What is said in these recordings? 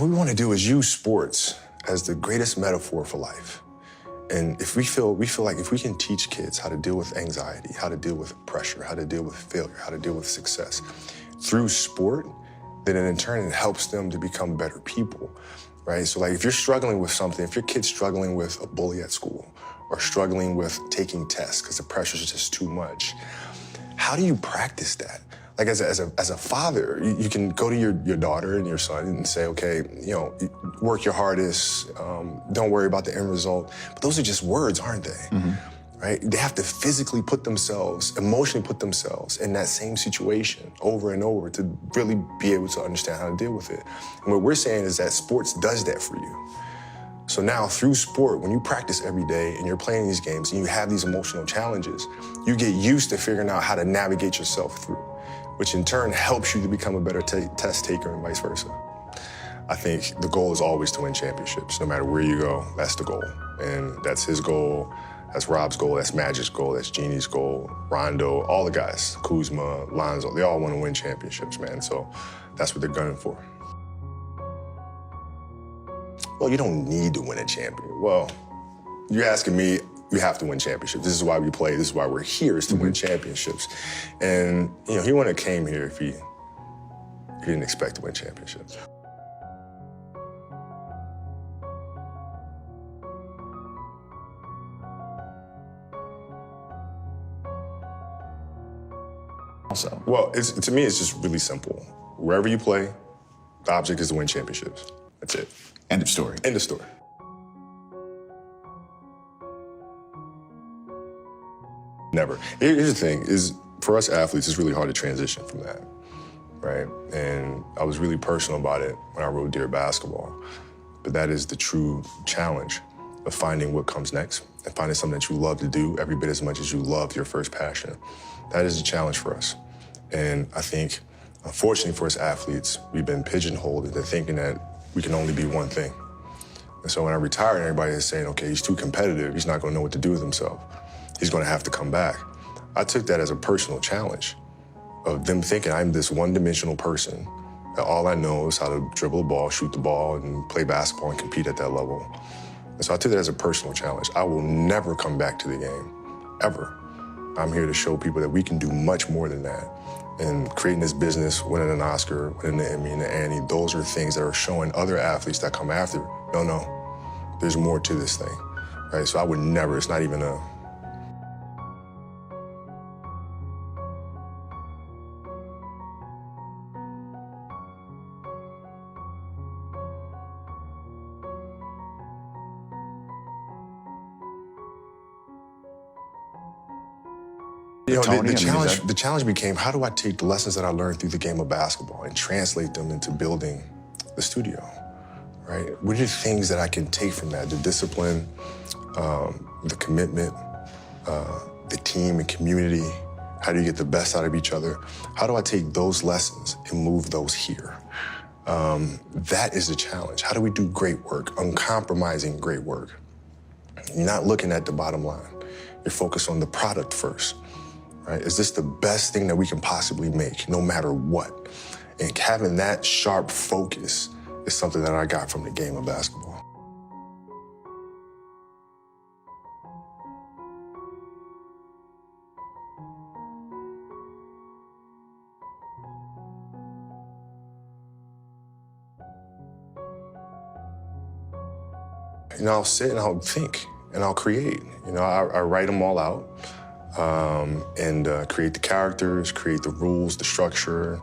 what we want to do is use sports as the greatest metaphor for life. And if we feel like if we can teach kids how to deal with anxiety, how to deal with pressure, how to deal with failure, how to deal with success through sport, then in turn it helps them to become better people, right? So like if you're struggling with something, if your kid's struggling with a bully at school or struggling with taking tests because the pressure is just too much, how do you practice that? Like as a father, you can go to your daughter and your son and say, okay, work your hardest, don't worry about the end result. But those are just words, aren't they? Mm-hmm. Right? They have to physically put themselves, emotionally put themselves in that same situation over and over to really be able to understand how to deal with it. And what we're saying is that sports does that for you. So now through sport, when you practice every day and you're playing these games and you have these emotional challenges, you get used to figuring out how to navigate yourself through, which in turn helps you to become a better test taker and vice versa. I think the goal is always to win championships. No matter where you go, that's the goal. And that's his goal, that's Rob's goal, that's Magic's goal, that's Jeannie's goal, Rondo, all the guys, Kuzma, Lonzo, they all want to win championships, man. So that's what they're gunning for. Well, you don't need to win a champion. Well, you're asking me, you have to win championships. This is why we play, this is why we're here, is to win championships. And, he wouldn't have came here if he didn't expect to win championships. Also, well, to me, it's just really simple. Wherever you play, the object is to win championships. That's it. End of story. End of story. Never. Here's the thing, is for us athletes, it's really hard to transition from that, right? And I was really personal about it when I wrote Dear Basketball. But that is the true challenge of finding what comes next and finding something that you love to do every bit as much as you love your first passion. That is a challenge for us. And I think, unfortunately for us athletes, we've been pigeonholed into thinking that we can only be one thing. And so when I retired, everybody is saying, okay, he's too competitive, he's not gonna know what to do with himself. He's gonna have to come back. I took that as a personal challenge of them thinking I'm this one-dimensional person, that all I know is how to dribble a ball, shoot the ball, and play basketball and compete at that level. And so I took that as a personal challenge. I will never come back to the game, ever. I'm here to show people that we can do much more than that. And creating this business, winning an Oscar, winning the Emmy and the Annie, those are things that are showing other athletes that come after, no, there's more to this thing, right? So I would never, it's not even a, the challenge became, how do I take the lessons that I learned through the game of basketball and translate them into building the studio, right? What are the things that I can take from that? The discipline, the commitment, the team and community. How do you get the best out of each other? How do I take those lessons and move those here? That is the challenge. How do we do great work, uncompromising great work? You're not looking at the bottom line. You're focused on the product first. Right? Is this the best thing that we can possibly make, no matter what? And having that sharp focus is something that I got from the game of basketball. I'll sit and I'll think and I'll create. I write them all out. And create the characters, create the rules, the structure.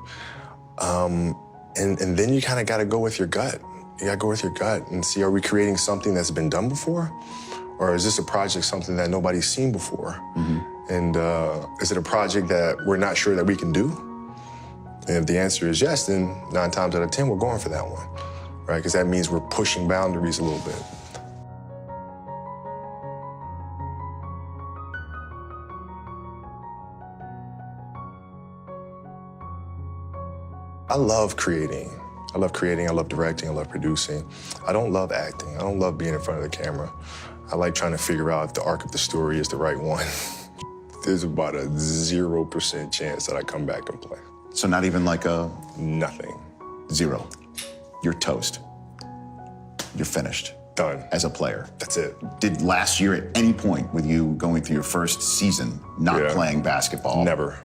And then you kind of got to go with your gut. You got to go with your gut and see, are we creating something that's been done before? Or is this a project something that nobody's seen before? Mm-hmm. And is it a project that we're not sure that we can do? And if the answer is yes, then 9 times out of 10, we're going for that one, right? Because that means we're pushing boundaries a little bit. I love creating. I love directing, I love producing. I don't love acting. I don't love being in front of the camera. I like trying to figure out if the arc of the story is the right one. There's about a 0% chance that I come back and play. So not even like a... Nothing. 0. You're toast. you're finished. Done. As a player. That's it. Did last year at any point with you going through your first season not Yeah. playing basketball? Never.